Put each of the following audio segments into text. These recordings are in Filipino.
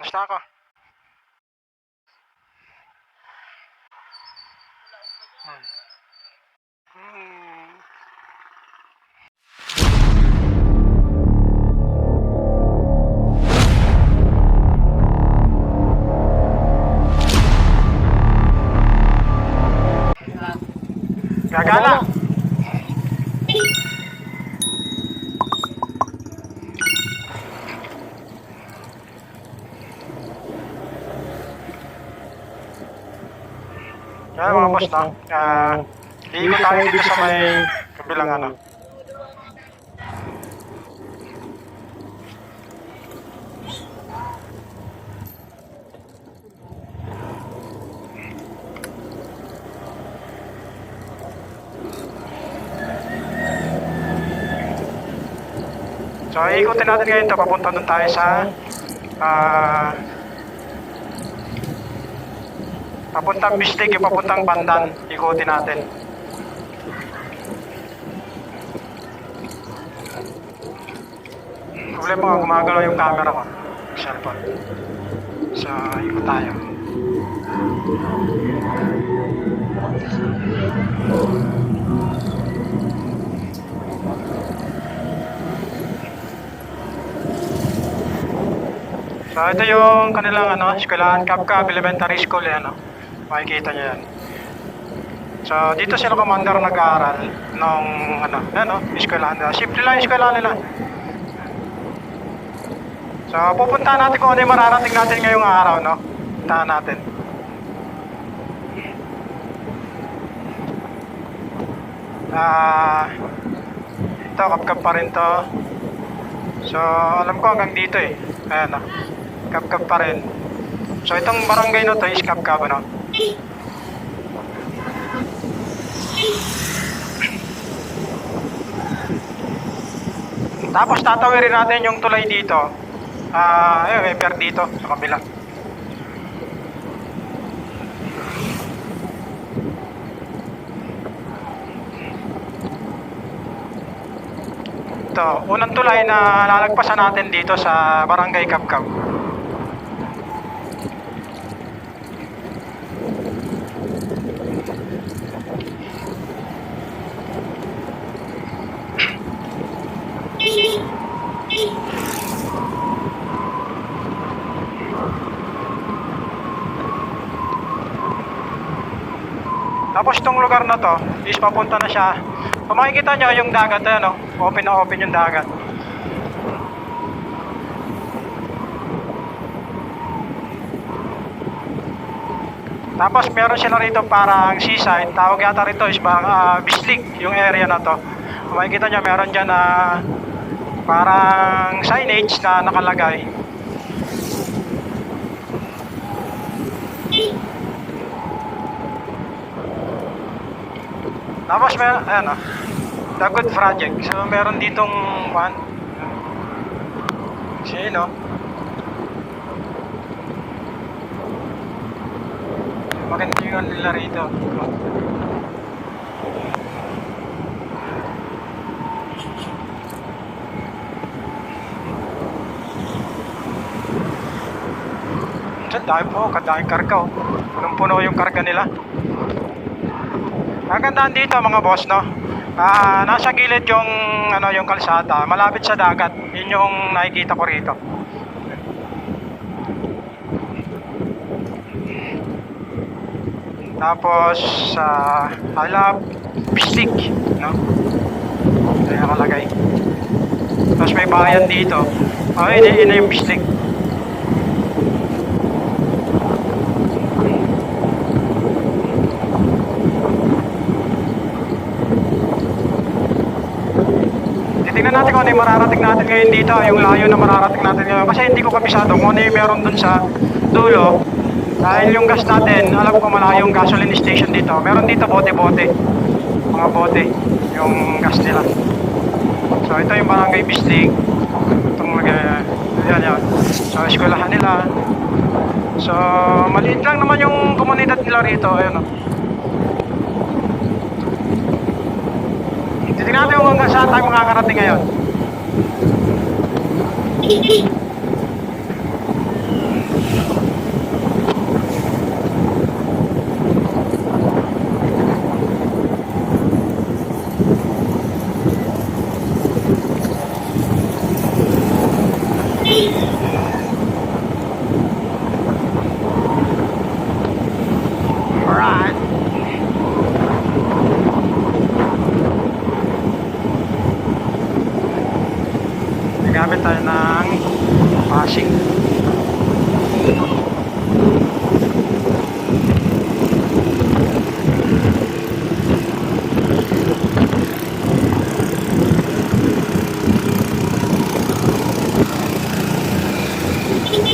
Basta ako. Gagana. Yan mga boss na. Iikot tayo dito sa may kabilang ano. So iikutin natin ngayon ito. Papunta doon tayo sa papuntang Bislig, yung papuntang Pandan. Ikutin natin. Problema ko, gumagalaw yung camera ko. Cellphone. So, ikot tayo. So, ito yung kanilang eskwelahan, Kapkab Elementary School, yan, makikita nyo yan. So, dito sila commander nag-aaral nung, eskwelahan nila. Simple lang yung eskwelahan nila. So, pupuntahan natin kung ano yung mararating natin ngayong araw, puntahan natin. Ito, Kapkab pa rin to. So, alam ko hanggang dito Ayan, Kapkab pa rin. So, itong barangay na to is Kapkab, Tapos, tatawirin natin yung tulay dito. May pier dito, sa kabila. Ito, unang tulay na lalagpasan natin dito sa barangay Kapkab. Tapos itong lugar na to is papunta na siya. Kung makikita nyo yung dagat, open na open yung dagat. Tapos meron sila rito parang seaside. Tawag yata rito is Bislig, yung area na to. Kung makikita nyo meron dyan na parang signage na nakalagay. Tapos meron, The Good Project. So meron ditong maganda yung nila rito. Dahil po, kadahing karga punong-puno yung karga nila. Ang gandaan dito mga boss, nasa gilid yung yung kalsada, malapit sa dagat. Yun yung nakikita ko rito. Tapos I love Bislig, Ito yung nakalagay. Tapos may bayan dito. Yun yung Bislig. Tingnan natin kung ano yung mararating natin ngayon dito, yung layo na mararating natin ngayon. Kasi hindi ko kabisado kung ano yung meron dun sa dulo. Dahil yung gas natin, alam ko malayo yung gasoline station dito. Meron dito bote-bote. Mga bote, yung gas nila. So ito yung barangay Bislig. Itong yan. So eskwelahan nila. So maliit lang naman yung komunidad nila rito. Ayun Titignan natin kung hanggang saan tayo makakarating ngayon.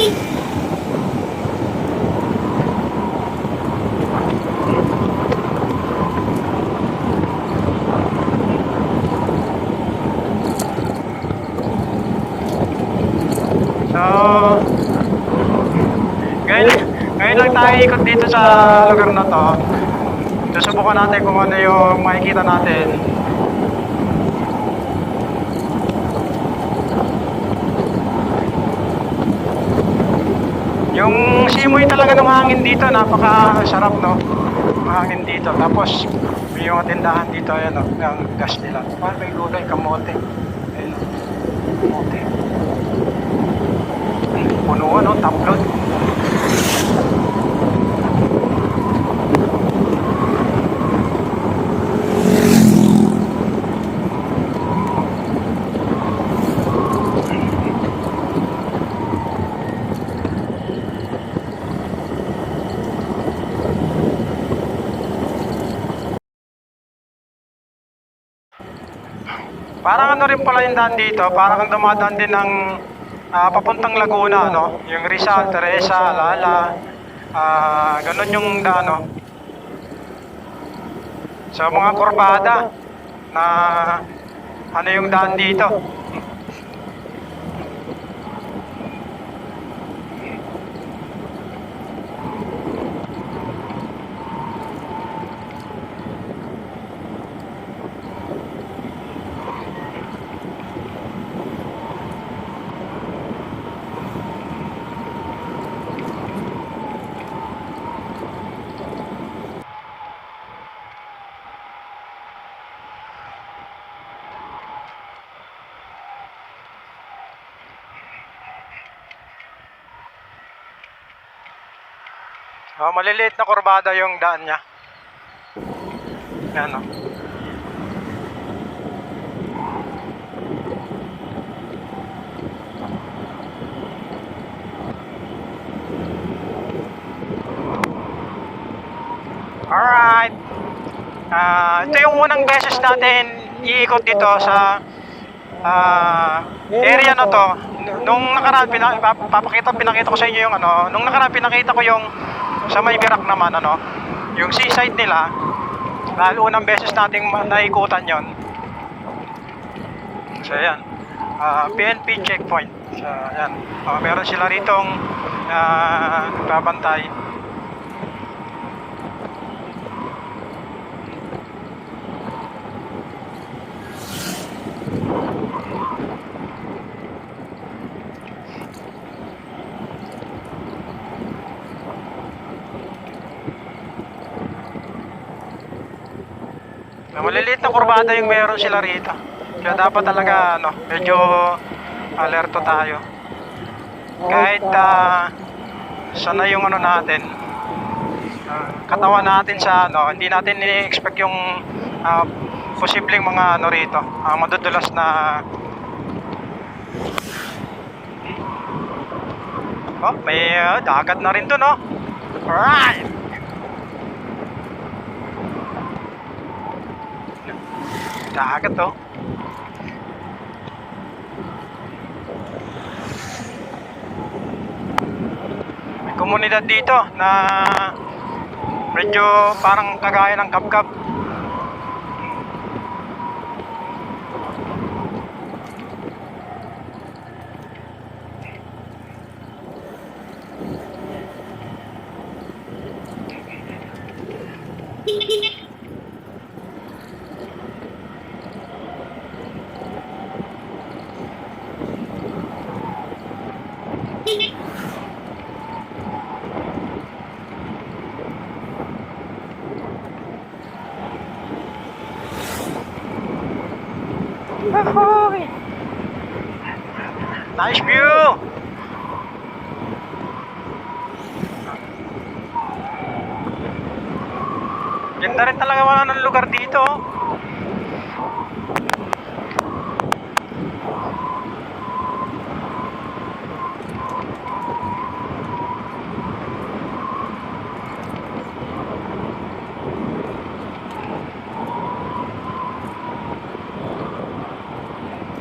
So, ngayon, ngayon lang tayo ikot dito sa lugar na to. Susubukan natin kung ano yung makikita natin. Yung simoy talaga ng hangin dito, napaka-sarap, no? Mahangin dito. Tapos, may mga tindahan dito, ayan, no? Yung gas nila. Parang may gulay, kamote. Ayan, no? Kamote. Punuan, no? Taplot. Parang ano rin pala yung daan dito, parang kang dumadaan din ng papuntang Laguna, no? Yung Rizal, Teresa, Lala, ganun yung daan, no? Sa mga kurbada na ano yung daan dito. Maliliit na kurbada yung daan niya. Yan, no? Alright. Ito yung unang beses natin iikot dito sa area na to. Nung nakaraan, pinakita ko sa inyo yung ano. Nung nakaraan, pinakita ko yung sa may Birak naman, ano, yung seaside nila. Dahil unang beses nating naikutan yon. So, yan. PNP checkpoint. So, yan. Meron sila ritong nagbabantay. Maliliit na kurbada yung meron sila rito. Kaya dapat talaga ano, medyo alerto tayo. Kahit sana yung ano natin, katawan natin sa ano, hindi natin i-expect yung posibleng mga ano rito, madudulas na. May dagat na rin to, no? Alright! Dagat to. May komunidad dito na medyo parang kagaya ng Kapkap. Nice view! Ganda rin talaga wala ng lugar dito.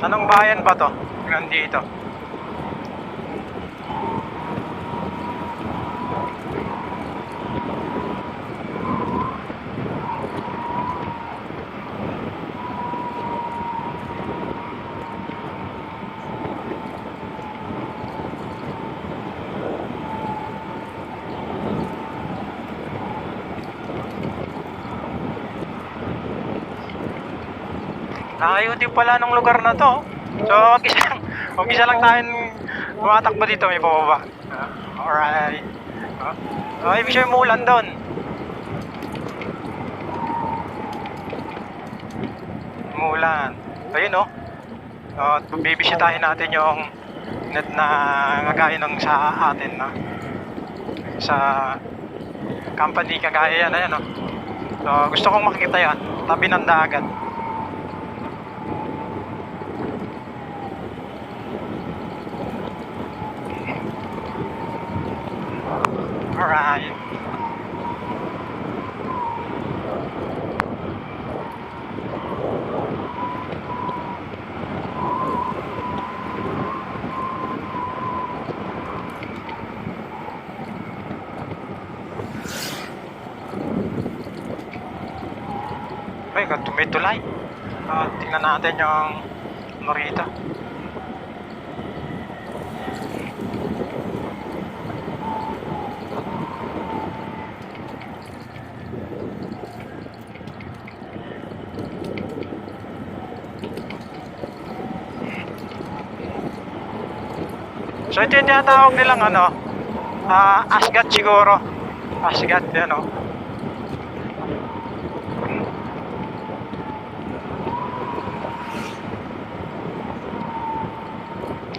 Anong bayan ba to? Nandito. Layo din pala ng lugar na to. So, mag-isa lang tayong tumatakbo dito, may pababa. Alright. Ibig sabihin umulan doon. Umulan. Ayun oh. Bibisitahin natin yung net na kagaya ng sa atin na sa company kagaya yan, ayan oh. So, gusto kong makikita yan, tabi ng dagat. Alright. Ay, may tulay. Tingnan natin yung ano rito. So ito yung tinatawag nilang ano, Asgat siguro. Asgat, yan o.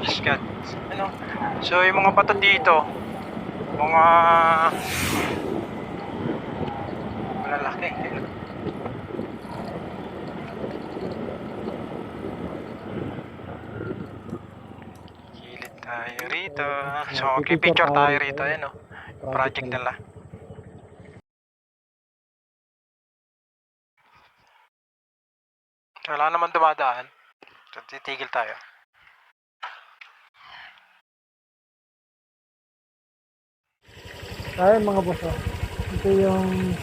Asgat. Ano? So yung mga bato dito, mga malalaki. Tayo rito. So, picture tayo rito. Ayan o. Project nila. Wala naman dumadaan. So, titigil tayo. Ayun mga boss, ito yung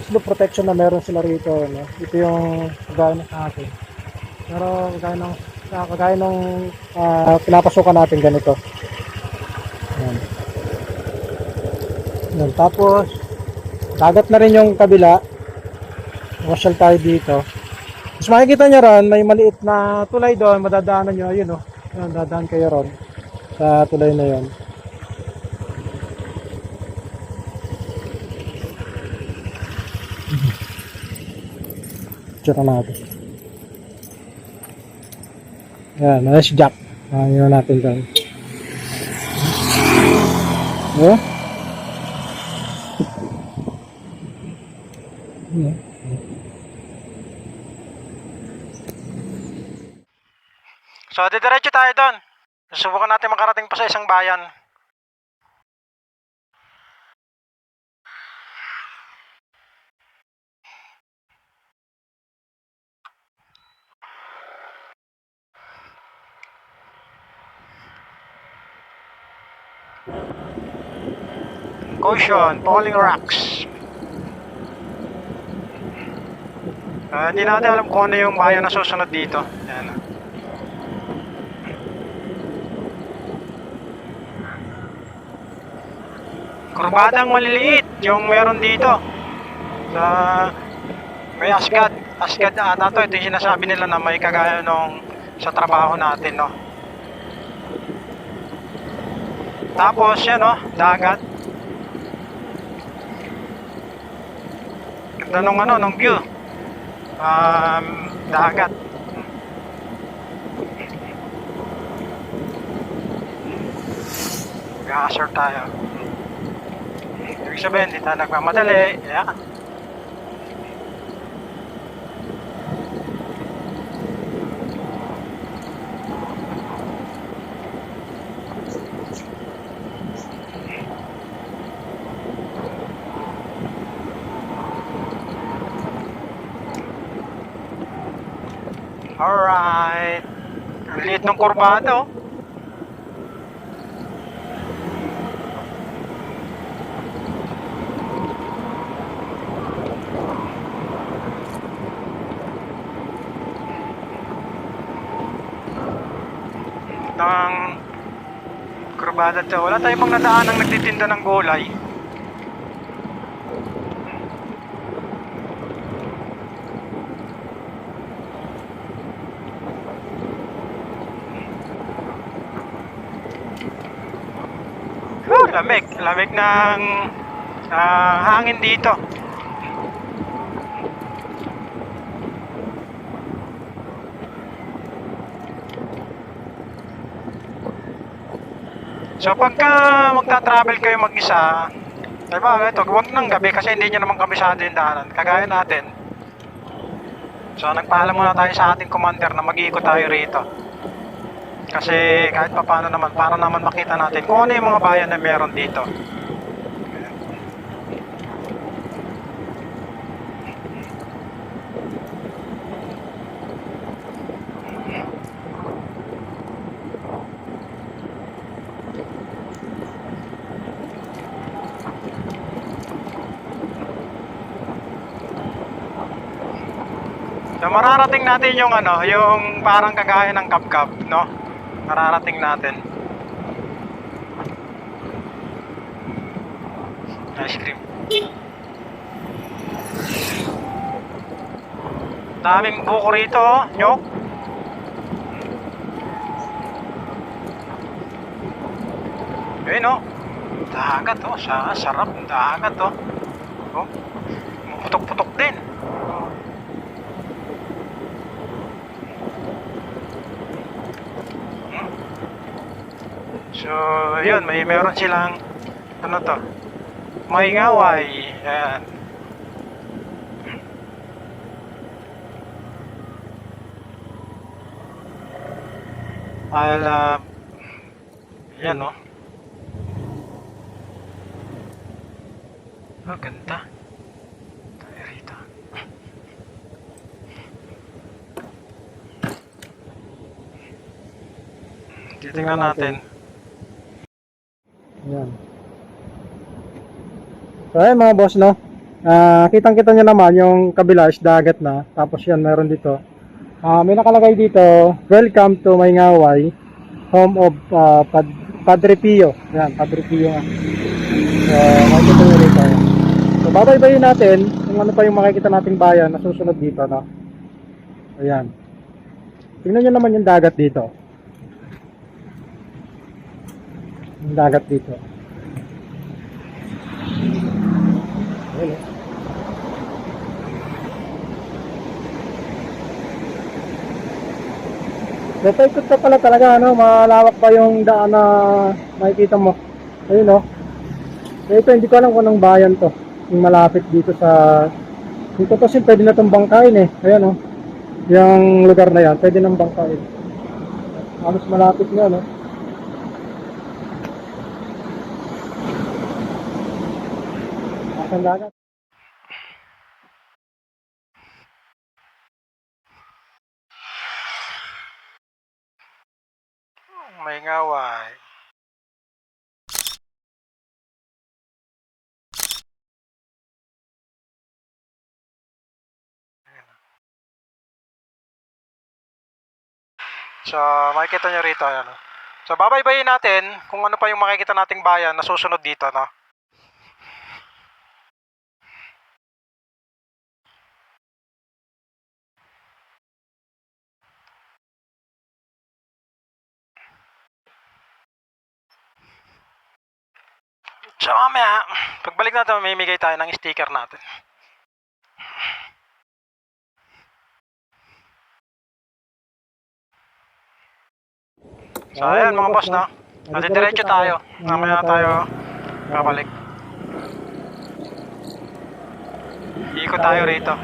slope protection na meron sila rito. No? Ito yung kagaya na sa atin. Pero kagaya ng pinapasukan natin ganito. Yan. Yan. Tapos dagat na rin yung kabila. Masyal tayo dito. Mas makikita nyo ron, may maliit na tulay doon. Madadaanan nyo, ayun o. Yan, dadaan kayo ron sa tulay na yon. Tsaka natin. Yan, nice jack. Yun natin dyan. Oh. So, didiretso tayo doon. Susubukan natin makarating pa sa isang bayan. Caution, falling rocks. Hindi natin alam kung ano yung bayan na susunod dito. Ayan. Kurbadang maliliit yung meron dito. Sa may Asgard. Asgard ata to. Ito yung sinasabi nila na may kagaya nung sa trabaho natin, no. Tapos yan, no, dagat. Ganda nung ano, nung view. Dagat. Mag-asher tayo. Ibig sabihin, hindi tayo nagmamadali. Yan. Alright. Ang liit ng kurbado. Ng kurbada to. Wala tayong mga nadaan ng nagtitinda ng gulay. lamig ng hangin dito. So pagka magta-travel kayo mag-isa, diba, ito, huwag ng gabi kasi hindi nyo naman kabisado yung daanan. Kagaya natin. So nagpaalam muna tayo sa ating commander na mag-iikot tayo rito. Kasi kahit pa paano naman, para naman makita natin kung ano yung mga bayan na meron dito. So mararating natin yung ano, yung parang kagaya ng Kapkap, no? Mararating natin. Ice cream. Daming buko rito, oh, nyok. Ayun, oh. Dagat, oh. Sarap ng dagat, oh. Oh. Putok-putok din. So, yun, meron silang ano to? May ngaway. Ayan. Yan, no? Oh, ganda. Tayo rito. Titingnan natin. Ayan. So ayan mga boss, no? Kitang-kita nyo naman yung kabila is dagat na. Tapos yan, meron dito. May nakalagay dito, welcome to Maingaway, home of Padre Pio. Ayan, Padre Pio nga. So, makikita nyo rito. So, babaybayin natin kung ano pa yung makikita nating bayan na susunod dito, no? Ayan. Tingnan nyo naman yung dagat dito. Yung dagat dito. Ayan, eh. So, paikot ka pala talaga, ano, malawak pa yung daan na makikita mo. Ayun, no. So, ito, hindi ko alam kung anong bayan to. Yung malapit dito sa... Dito kasi pwede na itong bangkain, eh. Ayan, no. Yung lugar na yan, pwede nang bangkain. Halos malapit nga, no. Asan dagat? May ngaway. So, makikita nyo rito, ayan. So, babaybayin natin kung ano pa yung makikita nating bayan na susunod dito, no? So, mamaya, pagbalik natin, mamimigay tayo ng sticker natin. So, ayan mga boss, no? Diretso tayo. Mamaya tayo babalik. Ikot tayo rito.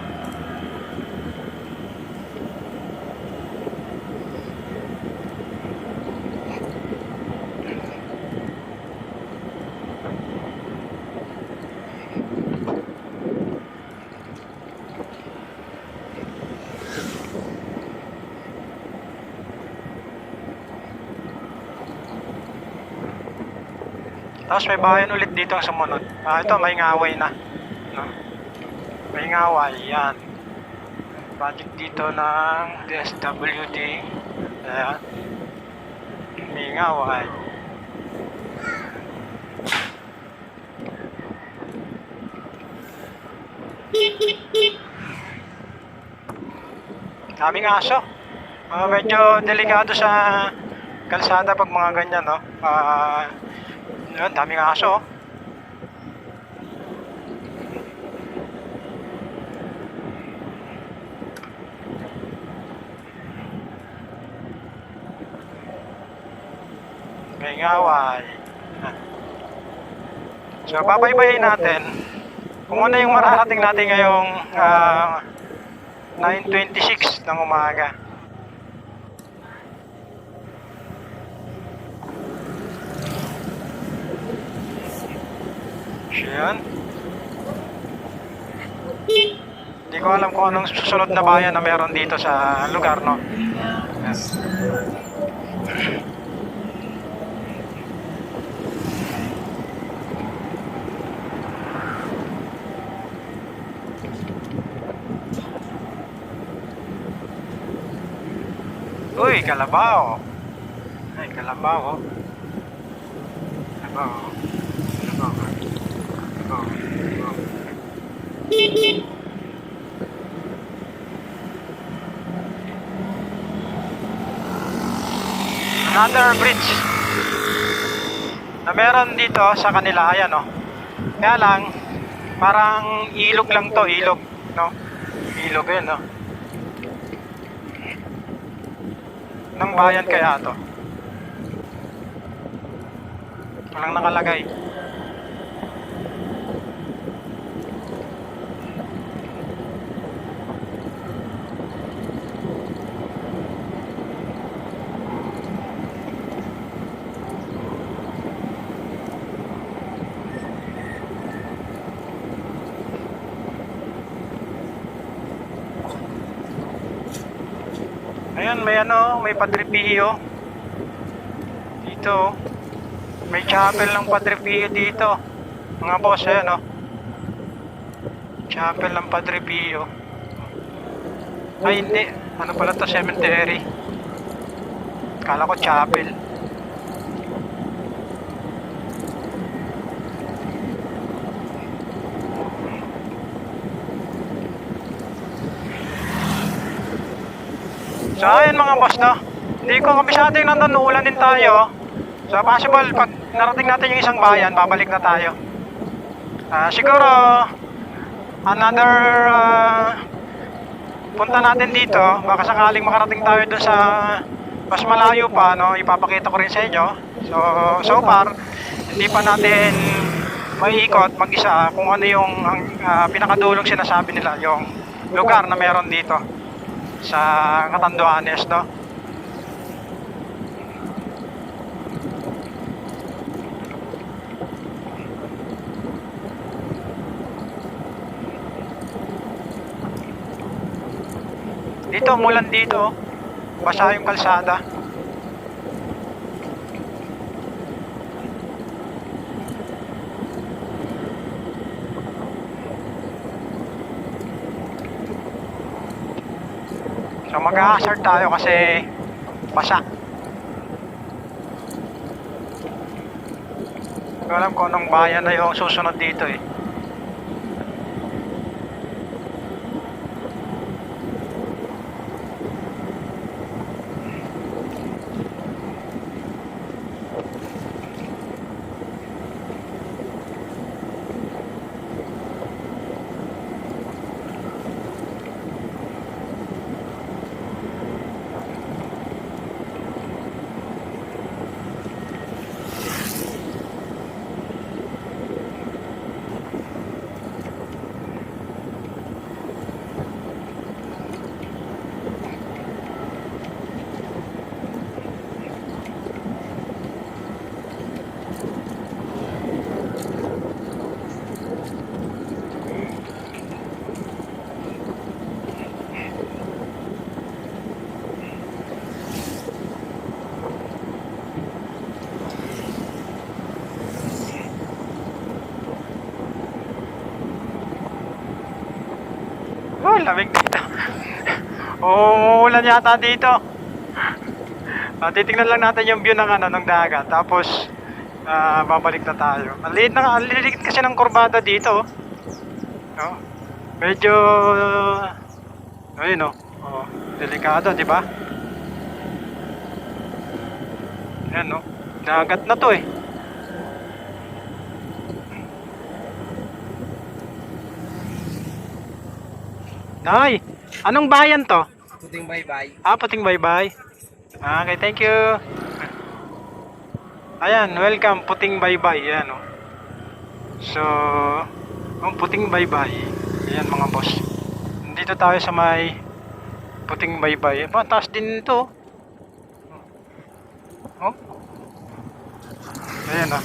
Tapos may bayan ulit dito ang sumunod. Ito, may ngaway na. No? May ngaway, yan. Project dito ng DSWD. Ayan. May ngaway. Daming aso. Medyo delikado sa kalsada pag mga ganyan, no? Ayun, daming aso. May ngaway. So, babaybayin natin kung ano yung mararating natin ngayong 9:26 ng umaga. So, yan. Hindi ko alam kung anong susunod na bayan na meron dito sa lugar, no? Yan. Uy, kalabaw. Ay, kalabaw, oh. Kalabaw. Kalabaw. Kalabaw. Kalabaw. Another bridge na meron dito sa kanila, ayan, oh. Kaya lang, parang ilog lang to, ilog, no? Ilog yun, no? Ng bayan kaya to? Walang nakalagay. Ayan, may ano, may Padre Pio. Dito, may chapel ng Padre Pio dito. Mga boss, ayan, oh. Chapel ng Padre Pio. Ay, hindi. Ano pala to, cemetery. Kala ko chapel. So ayun mga boss, no, hindi ko kabisado yung nandun, uulan din tayo. So possible pag narating natin yung isang bayan, babalik na tayo. Siguro another punta natin dito, baka sakaling makarating tayo dun sa mas malayo pa, no, ipapakita ko rin sa inyo. So far hindi pa natin maiikot mag-isa kung ano yung pinakadulong sinasabi nila, yung lugar na meron dito sa Catanduanes, no? Dito, mulan dito. Basa yung kalsada. So mag-a-hazard tayo kasi basa. Hindi ko alam kung anong bayan na yung susunod dito, eh. Oh, lamig dito. Uulan yata dito. Titingnan lang natin yung view ng ano, ng dagat. Tapos babalik na tayo. Ang liit kasi ng kurbada dito. No? Medyo ayun, no. Oh, delikado, di ba? Ayan, no. Dagat na to, eh. Ay, anong bayan to? Puting bye-bye. Puting Baybay. Okay, thank you. Ayan, welcome, Puting Baybay. Ayan, oh. So, Puting Baybay. Ayan mga boss. Dito tayo sa may Puting Baybay. Taas din ito. Oh. Ayan, oh.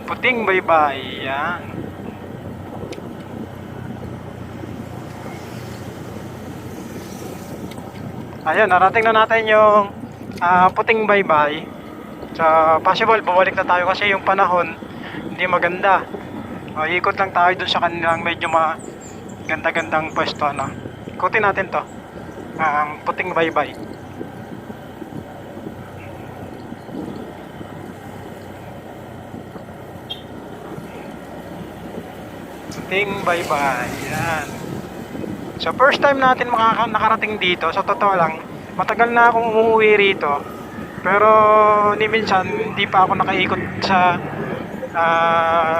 Puting Baybay. Ayan. Ayan, narating na natin yung Puting Baybay. So, possible, bumalik na tayo kasi yung panahon hindi maganda. Ikot lang tayo dun sa kanilang medyo ganda-gandang pwesto, no? Ikutin natin to. Ang Puting Baybay. Puting Baybay. Yan. So first time natin nakarating dito, sa totoo lang, matagal na akong umuwi rito. Pero ni minsan hindi pa ako nakaikot sa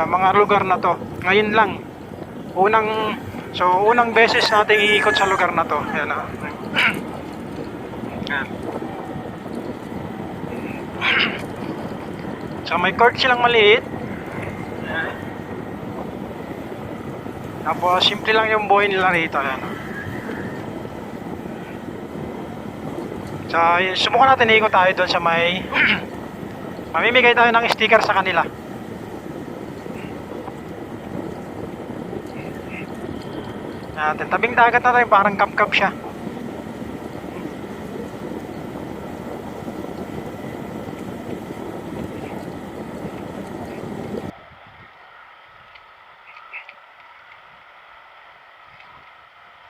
mga lugar na to. Ngayon lang. Unang beses nating iikot sa lugar na to. Yan, Yan. So may court silang maliit. Yan. Tapos simple lang yung buhay nila rito. Yan. So subukan natin ikot tayo doon sa may mamimigay tayo ng sticker sa kanila. Natin, tabing dagat na tayo, parang kap-kap siya.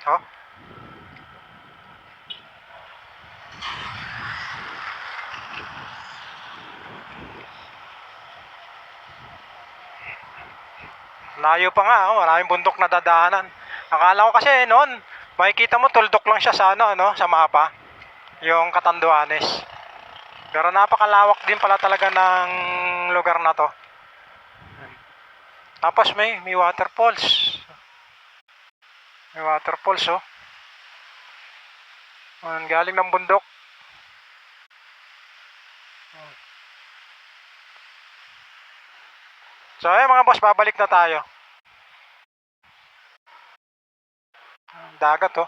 Oh. Layo pa nga, maraming bundok na dadaanan. Akala ko kasi noon, makikita mo tuldok lang siya sa sa mapa, yung Catanduanes. Pero napakalawak din pala talaga ng lugar na to. Tapos may waterfalls. May waterfalls, oh. Galing ng bundok. So ayun mga boss, babalik na tayo. Dagat, oh.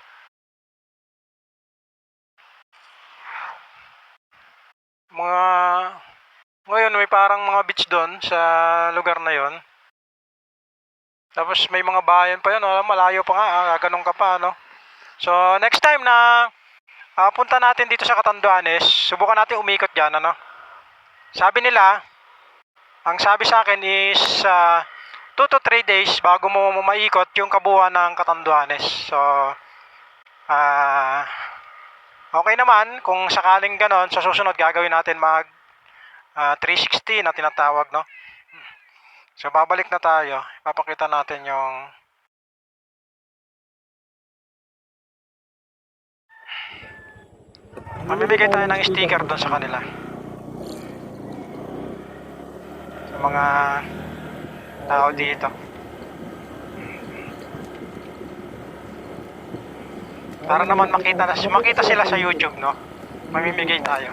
Ngayon may parang mga beach doon sa lugar na yon. Tapos may mga bayan pa yun, malayo pa nga, ganun ka pa, no? So next time na punta natin dito sa Catanduanes, subukan natin umikot dyan, ano? Ang sabi sa akin is 2 to 3 days bago mo maikot yung kabuuan ng Catanduanes. So okay naman kung sakaling ganon, sa susunod gagawin natin 360 na tinatawag, no? So babalik na tayo, papakita natin yung mamibigay tayo ng sticker doon sa kanila, sa mga tao dito. Para naman makita sila sa YouTube, no? Mamimigay tayo.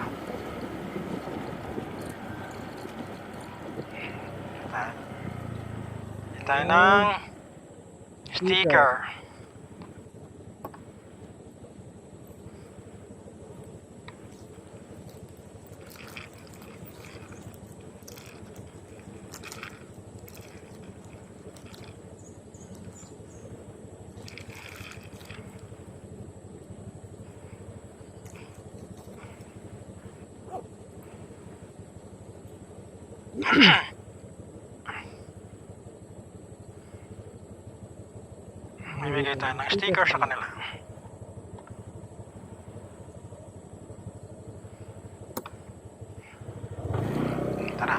Tayo ng sticker. Bibigay tayo ng sticker sa kanila. Tara.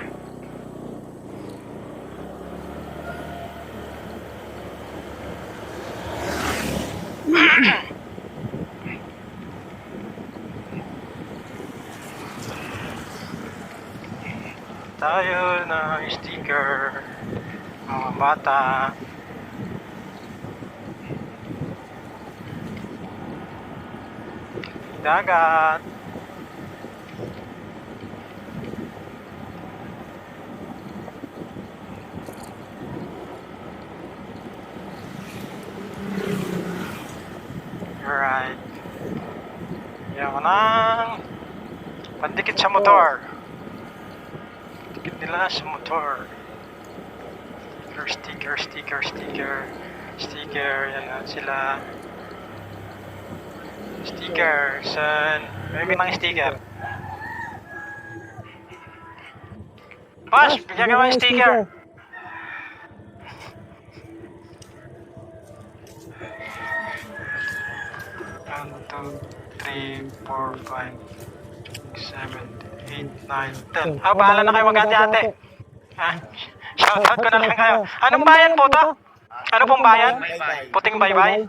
Tayo ng sticker, mga bata. Dagat. Alright. Yan ko nang pandikit sa motor. Dikit nila sa motor. Sticker. Yan na sila. Sticker. San? May ng sticker. Boss, bigyan ka ng sticker. 1, 2, 3, 4, 5, 7, 8, 9, 10. Bahala na kayo mag-ate-ate. Shoutout ko na lang kayo. Anong bayan po to? Ano pong bayan? Puting Baybay?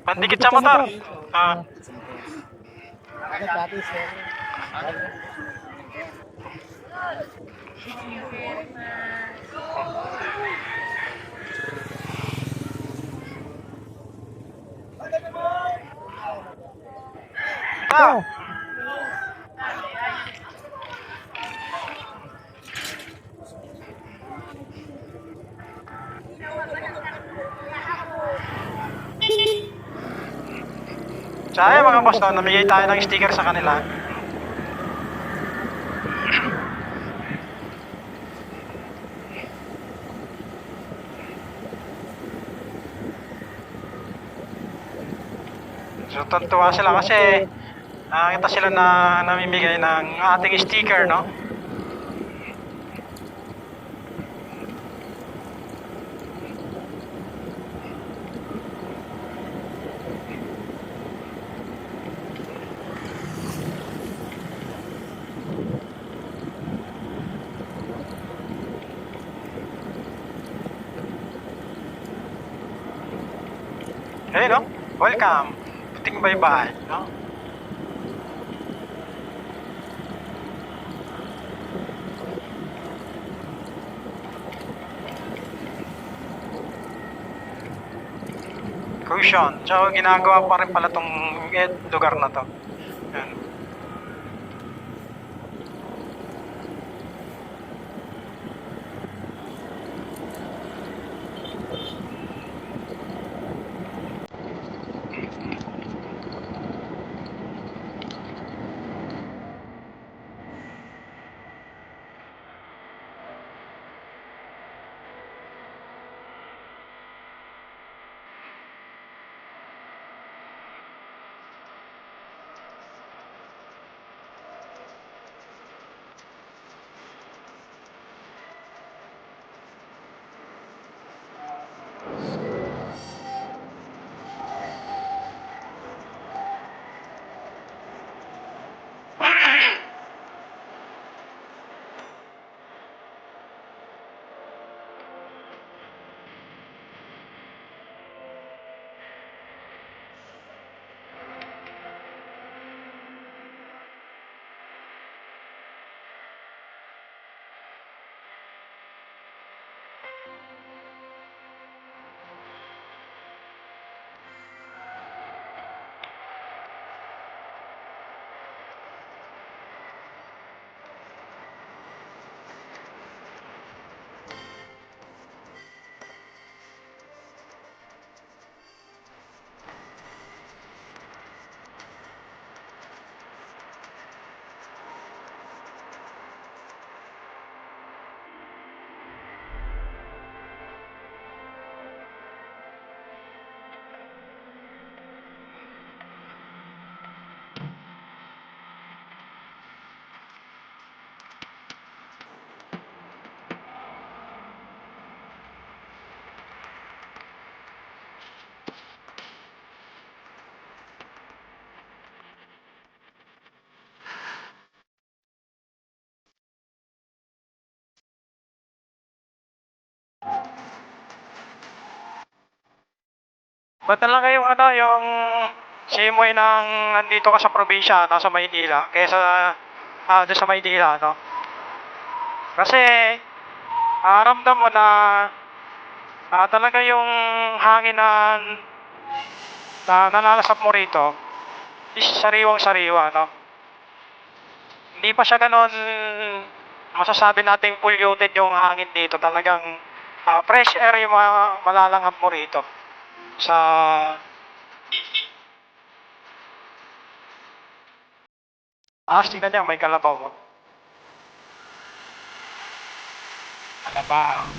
Pandikit sa motor. Saya mga boss, no, namigay tayo ng sticker sa kanila. So tuntua sila kasi nakita sila na namimigay ng ating sticker, no? Hey, no? Welcome. Puting Baybay, no? Cushion. So, ginagawa pa rin pala tong lugar na to. Yan. Ba't na lang kayong yung simoy ng nandito ka sa probinsya, nasa Maynila, kaysa doon sa Maynila, no? Kasi, ramdam mo na Talaga yung hangin na nalalasap mo rito is sariwang-sariwa, no? Hindi pa siya ganon masasabi nating polluted yung hangin dito. Talagang fresh air yung malalanghap mo rito sa tingnan niya, may kalabaw mo. Kalabaw.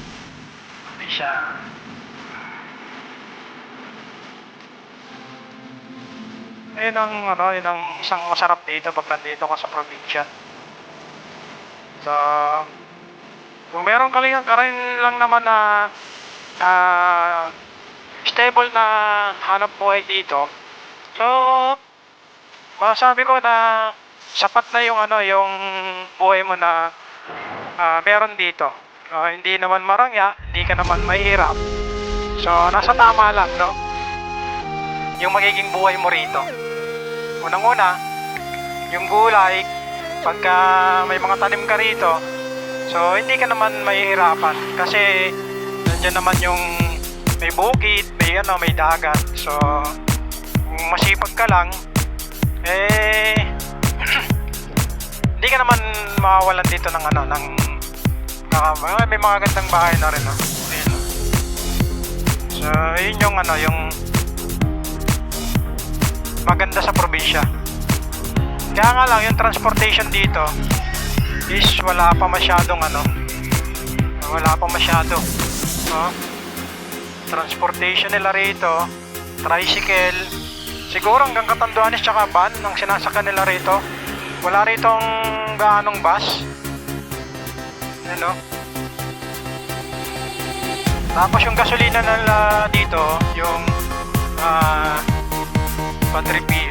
Hindi siya. Yun ang isang masarap dito pag nandito ka sa probinsya. So, kung meron ka rin lang naman na stable na hanap buhay dito, so, masabi ko na sapat na yung buhay mo na meron dito. Hindi naman marangya, hindi ka naman mahirap. So, nasa tama lang, no? Yung magiging buhay mo rito. Unang-una, yung gulay, pagka may mga tanim ka rito, so hindi ka naman mahihirapan kasi nandiyan naman yung may bukid, may dagat. So, kung masipag ka lang, hindi ka naman mawawalan dito ng may mga gandang bahay na rin, no? Ayun, no? So, yun yung maganda sa probinsya. Kaya nga lang, yung transportation dito is wala pa masyado. Transportation nila rito, tricycle, siguro hanggang Catanduanes tsaka van ang sinasakyan nila rito. Wala ritong gaanong bus. Ano? Tapos yung gasolina nila dito, yung 4 piso